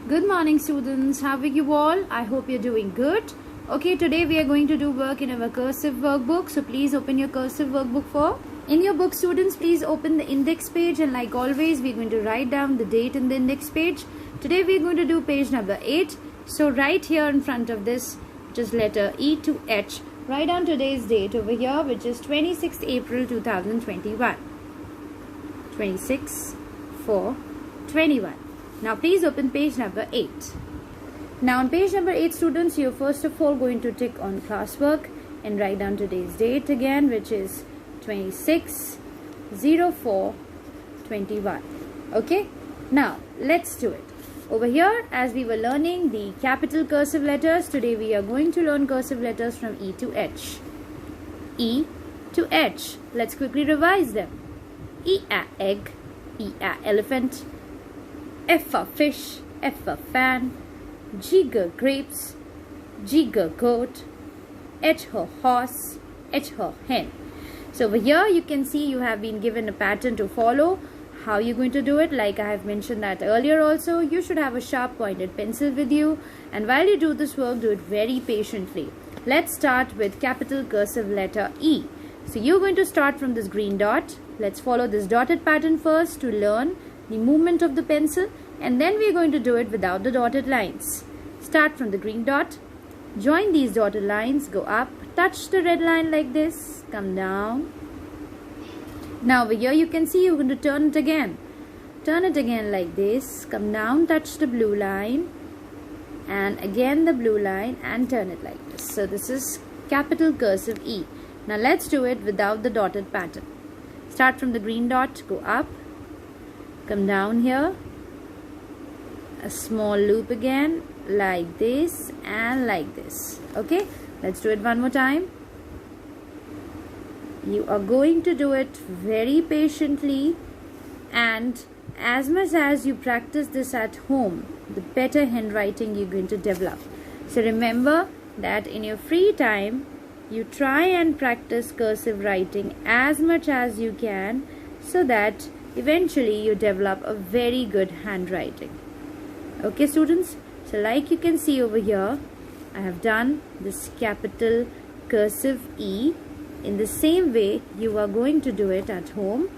Good morning students, how are you all? I hope you're doing good. Okay, today we are going to do work in our cursive workbook. So please open your cursive workbook for. In your book students, please open the index page, and like always we're going to write down the date in the index page. Today we're going to do page number 8. So right here in front of this, just letter E to H, write down today's date over here, which is 26th April 2021. 26/4/21. Now please open page number 8. Now on page number 8 students, you're first of all going to tick on classwork and write down today's date again, which is 26/04/21. Okay, now let's do it. Over here, as we were learning the capital cursive letters, today we are going to learn cursive letters from E to H. E to H. Let's quickly revise them. E a egg, E a elephant, F for fish, F for fan, G for grapes, G for goat, H for horse, H for hen. So over here you can see you have been given a pattern to follow. How you're going to do it, like I have mentioned that earlier also, you should have a sharp pointed pencil with you, and while you do this work, do it very patiently. Let's start with capital cursive letter E. So you're going to start from this green dot. Let's follow this dotted pattern first to learn the movement of the pencil, and then we're going to do it without the dotted lines. Start from the green dot, join these dotted lines, go up, touch the red line like this, come down. Now over here you can see you're going to turn it again. Turn it again like this, come down, touch the blue line, and again the blue line, and turn it like this. So this is capital cursive E. Now let's do it without the dotted pattern. Start from the green dot, go up, come down here, a small loop again, like this and like this. Okay, let's do it one more time. You are going to do it very patiently, and as much as you practice this at home, the better handwriting you're going to develop. So remember that in your free time, you try and practice cursive writing as much as you can, so that eventually you develop a very good handwriting. Okay students, so like you can see over here, I have done this capital cursive E. In the same way you are going to do it at home.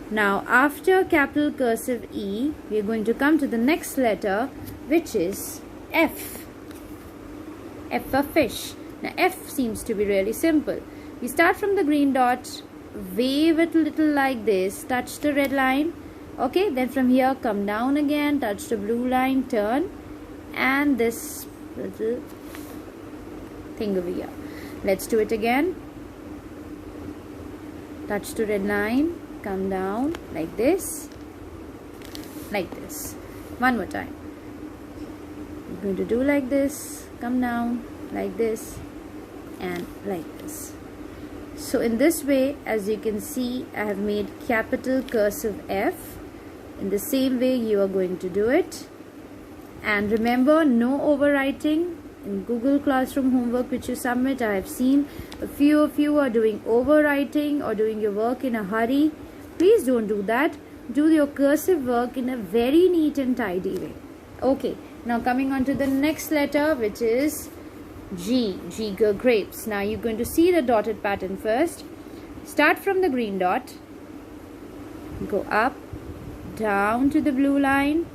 Now after capital cursive E, we are going to come to the next letter, which is F. F for fish. Now F seems to be really simple. We start from the green dot, wave it a little like this, touch the red line. Okay, then from here come down again, touch the blue line, turn, and this little thing over here. Let's do it again. Touch the red line, come down like this, like this. One more time. I'm going to do like this, come down like this, and like this. So in this way, as you can see, I have made capital cursive F. In the same way you are going to do it. And remember, no overwriting. In Google Classroom homework which you submit, I have seen a few of you are doing overwriting or doing your work in a hurry. Please don't do that. Do your cursive work in a very neat and tidy way. Okay, now coming on to the next letter, which is G. G for grapes. Now you're going to see the dotted pattern first. Start from the green dot, go up, down to the blue line,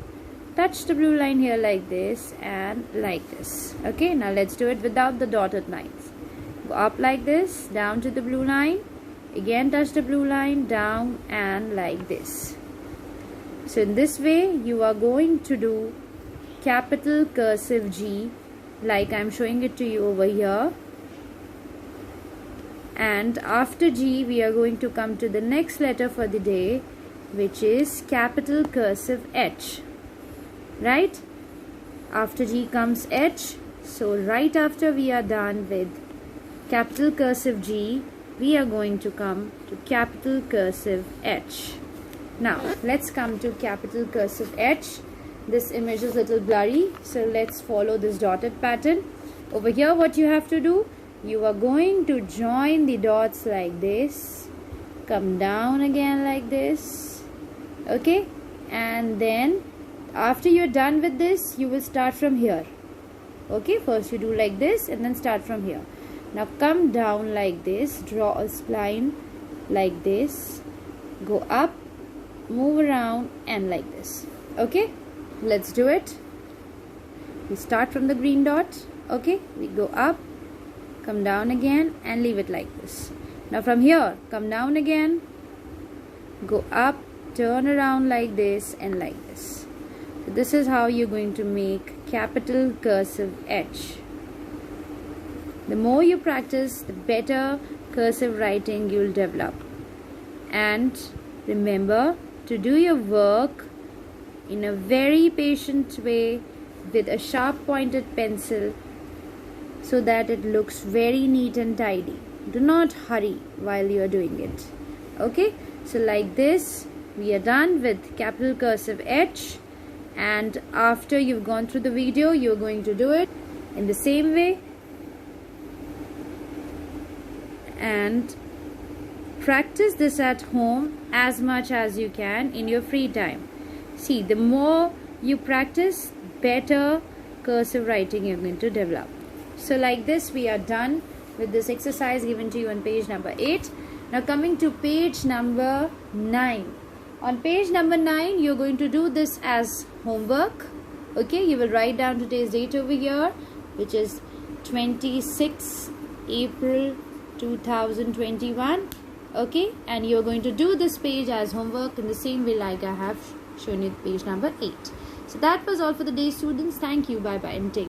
touch the blue line here like this and like this. Okay, now let's do it without the dotted lines. Go up like this, down to the blue line, again touch the blue line, down, and like this. So in this way you are going to do capital cursive G, like I'm showing it to you over here. And after G we are going to come to the next letter for the day, which is capital cursive H. Right? After G comes H. So right after we are done with capital cursive G, we are going to come to capital cursive H. Now let's come to capital cursive H. This image is a little blurry, so let's follow this dotted pattern. Over here what you have to do, you are going to join the dots like this, come down again like this, okay, and then After you're done with this, you will start from here. Okay, first you do like this and then start from here. Now come down like this, draw a spline like this, go up, move around and like this. Okay, let's do it. We start from the green dot. Okay, we go up, come down again and leave it like this. Now from here, come down again, go up, turn around like this and like this. So this is how you're going to make capital cursive H. The more you practice, the better cursive writing you'll develop. And remember to do your work in a very patient way with a sharp pointed pencil so that it looks very neat and tidy. Do not hurry while you are doing it. Okay, so like this we are done with capital cursive H, and after you've gone through the video you're going to do it in the same way and practice this at home as much as you can in your free time. See, the more you practice, better cursive writing you're going to develop. So like this we are done with this exercise given to you on page number 8. Now coming to page number 9. On page number 9 you're going to do this as homework. Okay, you will write down today's date over here, which is 26 April 2021. Okay, and you're going to do this page as homework in the same way like I have shown you page number 8. So that was all for the day, students. Thank you. Bye bye and take care.